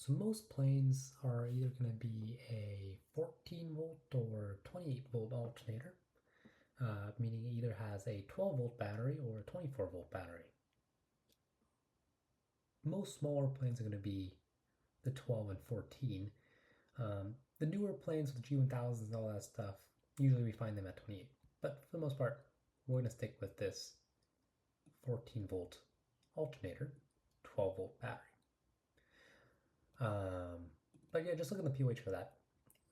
So most planes are either going to be a 14 volt or 28 volt alternator, meaning it either has a 12 volt battery or a 24 volt battery. Most smaller planes are going to be the 12 and 14. The newer planes with the G1000s and all that stuff, usually we find them at 28. But for the most part, we're going to stick with this 14 volt alternator, 12 volt battery. But yeah, just look at the POH for that.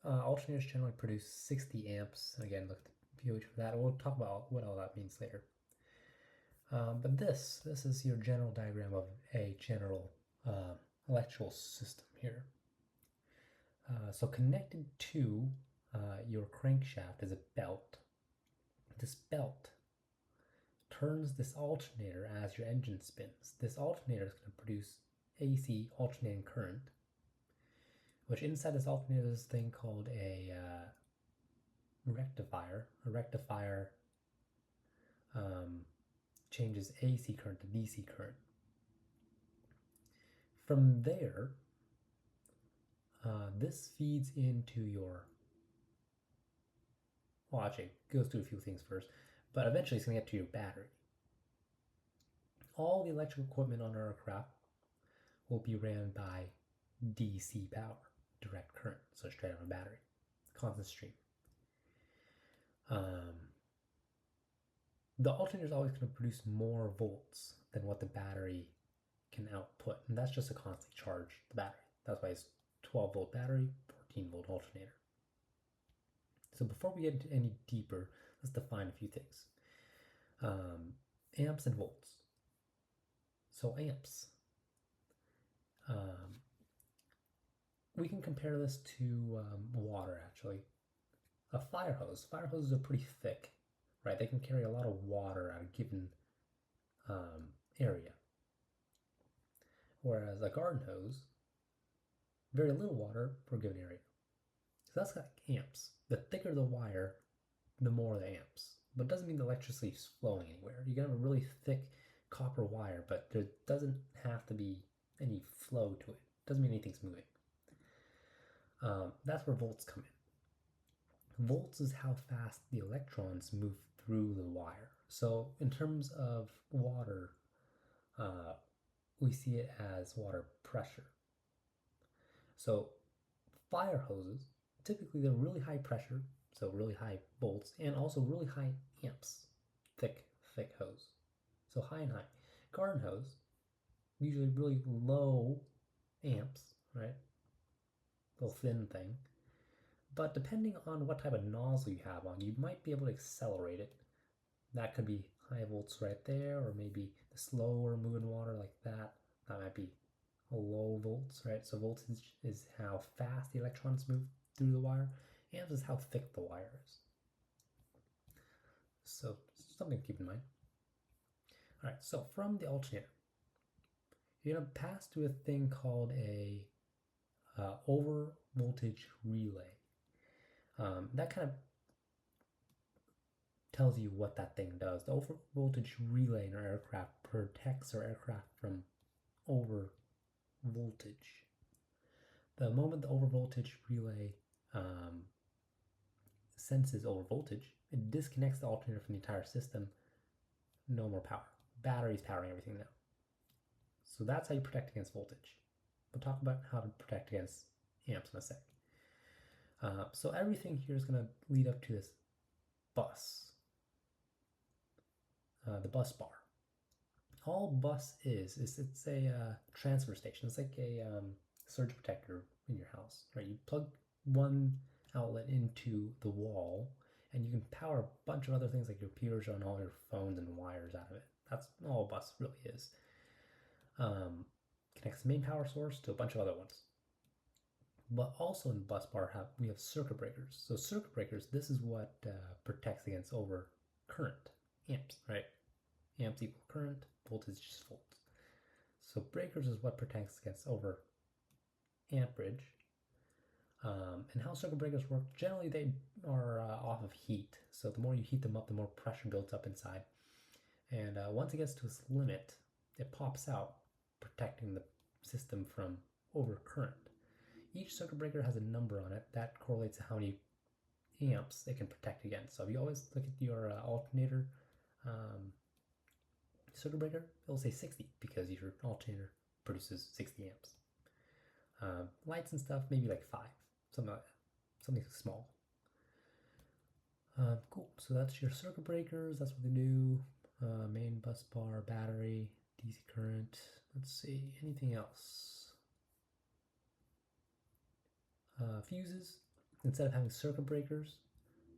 Alternators generally produce 60 amps. Again, look at the POH for that. We'll talk about what all that means later. But this is your general diagram of a general electrical system here. So connected to your crankshaft is a belt. This belt turns this alternator as your engine spins. This alternator is going to produce AC, alternating current, which inside this alternator is this thing called a rectifier. A rectifier changes AC current to DC current. From there, this feeds into your, well, actually, it goes through a few things first, but eventually it's going to get to your battery. All the electrical equipment on our aircraft will be ran by DC power, direct current, so straight out of a battery, constant stream. The alternator is always going to produce more volts than what the battery can output, and that's just a constant charge, the battery. That's why it's 12 volt battery, 14 volt alternator. So before we get into any deeper, let's define a few things. Amps and volts. So amps. We can compare this to water, actually. A fire hose. Fire hoses are pretty thick, right? They can carry a lot of water at a given area. Whereas a garden hose, very little water for a given area. So that's like amps. The thicker the wire, the more the amps. But it doesn't mean the electricity is flowing anywhere. You can have a really thick copper wire, but there doesn't have to be any flow to it. It doesn't mean anything's moving. That's where volts come in. Volts is how fast the electrons move through the wire. So in terms of water, we see it as water pressure. So fire hoses, typically they're really high pressure, so really high volts, and also really high amps, thick hose. So high and high. Garden hose, usually really low amps, right? Little thin thing. But depending on what type of nozzle you have on, you might be able to accelerate it. That could be high volts right there, or maybe the slower moving water like that. That might be low volts, right? So voltage is how fast the electrons move through the wire. Amps is how thick the wire is. So something to keep in mind. All right, so from the alternator, you're going to pass through a thing called a over voltage relay. That kind of tells you what that thing does. The over voltage relay in our aircraft protects our aircraft from over voltage. The moment the over voltage relay senses over voltage, it disconnects the alternator from the entire system. No more power. Battery's powering everything now. So that's how you protect against voltage. We'll talk about how to protect against amps in a sec. So everything here is going to lead up to this bus, the bus bar. All bus is it's a transfer station. It's like a surge protector in your house, right? You plug one outlet into the wall, and you can power a bunch of other things like your computers and all your phones and wires out of it. That's all a bus really is. Connects the main power source to a bunch of other ones. But also in the bus bar, we have circuit breakers. So circuit breakers, this is what protects against over current, amps, right? Amps equal current, voltage is just volts. So breakers is what protects against over amperage. And how circuit breakers work, generally they are off of heat. So the more you heat them up, the more pressure builds up inside. And once it gets to its limit, it pops out, protecting the system from over current. each circuit breaker has a number on it that correlates to how many amps it can protect against. So if you always look at your alternator circuit breaker, it'll say 60 because your alternator produces 60 amps. Lights and stuff, maybe like 5, something like that, something small. Cool, so that's your circuit breakers, that's what they do. Main bus bar, battery, DC current. Let's see, anything else? Fuses. Instead of having circuit breakers,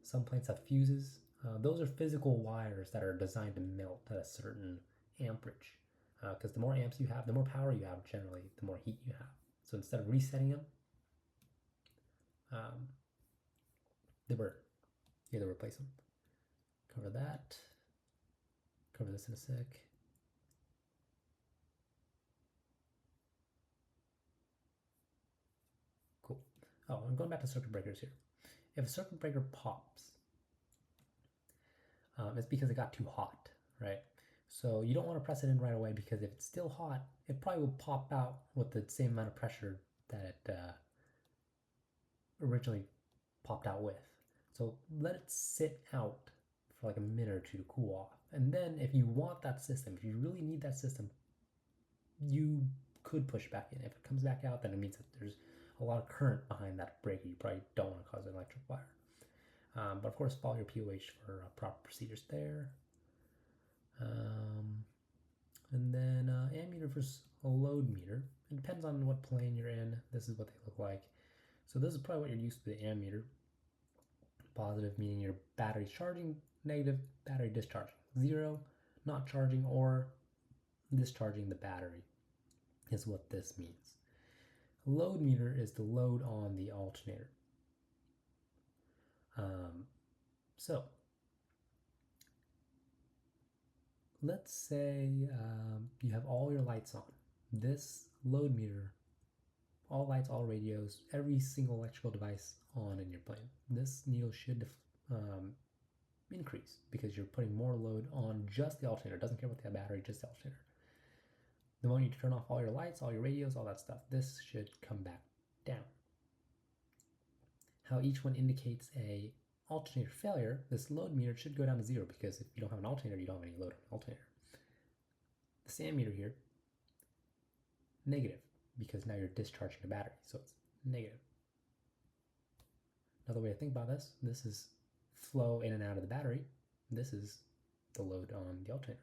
some plants have fuses. Those are physical wires that are designed to melt at a certain amperage. Because the more amps you have, the more power you have generally, the more heat you have. So instead of resetting them, they burn. You either replace them. Cover that. Cover this in a sec. Cool. Oh, I'm going back to circuit breakers here. If a circuit breaker pops, it's because it got too hot, right? So you don't want to press it in right away because if it's still hot, it probably will pop out with the same amount of pressure that it originally popped out with. So let it sit out for like a minute or two to cool off. And then if you want that system, if you really need that system, you could push back in. If it comes back out, then it means that there's a lot of current behind that breaker. You probably don't want to cause an electric fire. But of course, follow your POH for proper procedures there. And then ammeter versus a load meter. It depends on what plane you're in. This is what they look like. So this is probably what you're used to, the ammeter. Positive meaning your battery charging, negative battery discharging. 0, not charging or discharging the battery is what this means. Load meter is the load on the alternator. So let's say you have all your lights on. This load meter, all lights, all radios, every single electrical device on in your plane. This needle should increase because you're putting more load on just the alternator. It doesn't care about the battery, just the alternator. The moment you turn off all your lights, all your radios, all that stuff, this should come back down. How each one indicates a alternator failure, this load meter should go down to 0 because if you don't have an alternator, you don't have any load on the alternator. This ammeter here, negative, because now you're discharging the battery, so it's negative. Another way to think about this is flow in and out of the battery. This is the load on the alternator.